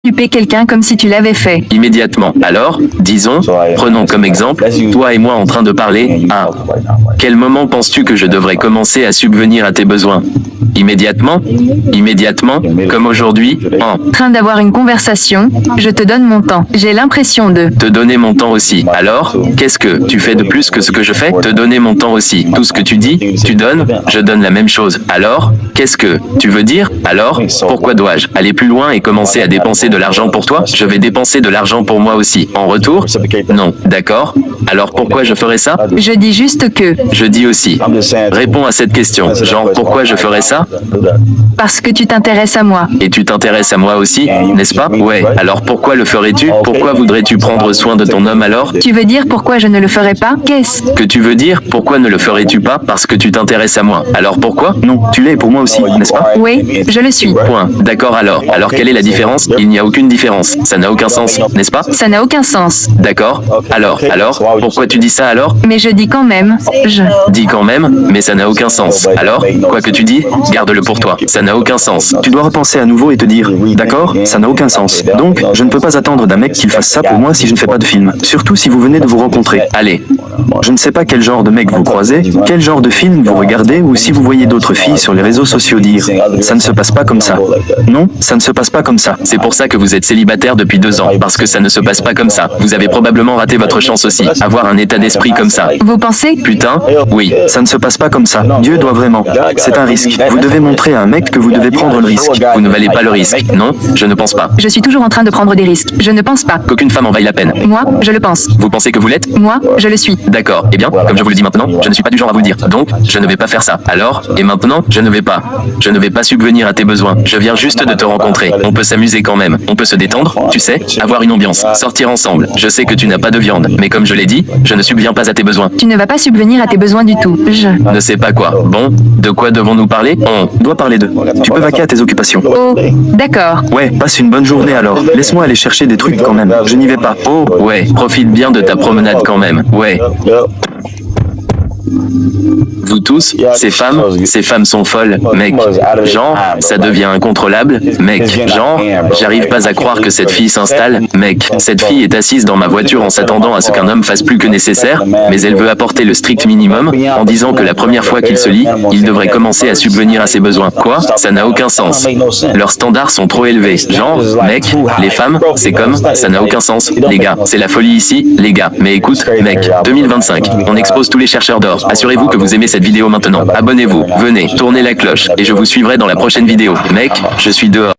Tuer quelqu'un comme si tu l'avais fait. Immédiatement. Alors, disons, prenons comme exemple, toi et moi en train de parler. À quel moment penses-tu que je devrais commencer à subvenir à tes besoins? Immédiatement? Immédiatement? Comme aujourd'hui? En Train d'avoir une conversation, je te donne mon temps. J'ai l'impression de te donner mon temps aussi. Alors, qu'est-ce que tu fais de plus que ce que je fais? Te donner mon temps aussi. Tout ce que tu dis, tu donnes, je donne la même chose. Alors, qu'est-ce que tu veux dire? Alors, pourquoi dois-je aller plus loin et commencer à dépenser de l'argent pour toi? Je vais dépenser de l'argent pour moi aussi. En retour? Non. D'accord? Alors pourquoi je ferais ça? Je dis juste que Je dis aussi. Réponds à cette question. Genre, pourquoi je ferais ça? parce que tu t'intéresses à moi. Et tu t'intéresses à moi aussi, n'est-ce pas? Ouais. Alors pourquoi le ferais-tu? Pourquoi voudrais-tu prendre soin de ton homme alors? Tu veux dire pourquoi je ne le ferai pas? Qu'est-ce Que tu veux dire? Pourquoi ne le ferais-tu pas? Parce que tu t'intéresses à moi. Alors pourquoi? Non, tu l'es pour moi aussi, n'est-ce pas? Oui, je le suis. Point. D'accord alors. Alors quelle est la différence? Il n'y a aucune différence. Ça n'a aucun sens, n'est-ce pas? Ça n'a aucun sens. D'accord. Alors, pourquoi tu dis ça alors? Mais je dis quand même, Dis quand même, mais ça n'a aucun sens. Alors, quoi que tu dis, garde-le pour toi. Ça n'a aucun sens. Tu dois repenser à nouveau et te dire, d'accord, ça n'a aucun sens. Donc, je ne peux pas attendre d'un mec qu'il fasse ça pour moi si je ne fais pas de film. Surtout si vous venez de vous rencontrer. Allez, Je ne sais pas quel genre de mec vous croisez, quel genre de film vous regardez ou si vous voyez d'autres filles sur les réseaux sociaux dire « ça ne se passe pas comme ça ». Non, ça ne se passe pas comme ça. c'est pour ça que vous êtes célibataire depuis 2 ans, parce que ça ne se passe pas comme ça. Vous avez probablement raté votre chance aussi. Avoir un état d'esprit comme ça. vous pensez? Putain, oui. Ça ne se passe pas comme ça. Dieu doit vraiment. C'est un risque. Vous devez montrer à un mec que vous devez prendre le risque. Vous ne valez pas le risque. Non, je ne pense pas. Je suis toujours en train de prendre des risques. Je ne pense pas. Qu'aucune femme en vaille la peine. Moi, je le pense. Vous pensez que vous l'êtes? Moi, je le suis. D'accord. Eh bien, comme je vous le dis maintenant, je ne suis pas du genre à vous le dire. Donc, je ne vais pas faire ça. Alors, et maintenant, je ne vais pas. Je ne vais pas subvenir à tes besoins. Je viens juste de te rencontrer. On peut s'amuser quand même. On peut se détendre, tu sais, avoir une ambiance, sortir ensemble. Je sais que tu n'as pas de viande, mais comme je l'ai dit, je ne subviens pas à tes besoins. Tu ne vas pas subvenir à tes besoins du tout. Ne sais pas quoi. Bon, de quoi devons-nous parler? On Dois parler d'eux. Tu peux vaquer à tes occupations. Oh, d'accord. Ouais, passe une bonne journée alors. Laisse-moi aller chercher des trucs quand même. Je n'y vais pas. Oh, Ouais, profite bien de ta promenade quand même. Ouais. Vous tous, ces femmes sont folles, mec. Genre, ça devient incontrôlable, mec. Genre, j'arrive pas à croire que cette fille s'installe, mec. Cette fille est assise dans ma voiture en s'attendant à ce qu'un homme fasse plus que nécessaire, mais elle veut apporter le strict minimum, en disant que la première fois qu'il se lie, il devrait commencer à subvenir à ses besoins. Quoi? Ça n'a aucun sens. Leurs standards sont trop élevés. Genre, mec, les femmes, c'est comme, ça n'a aucun sens. Les gars, c'est la folie ici, les gars. Mais écoute, mec, 2025, on expose tous les chercheurs d'or. Assurez-vous que vous aimez cette vidéo maintenant. Abonnez-vous, venez, tournez la cloche, et je vous suivrai dans la prochaine vidéo. Mec, je suis dehors.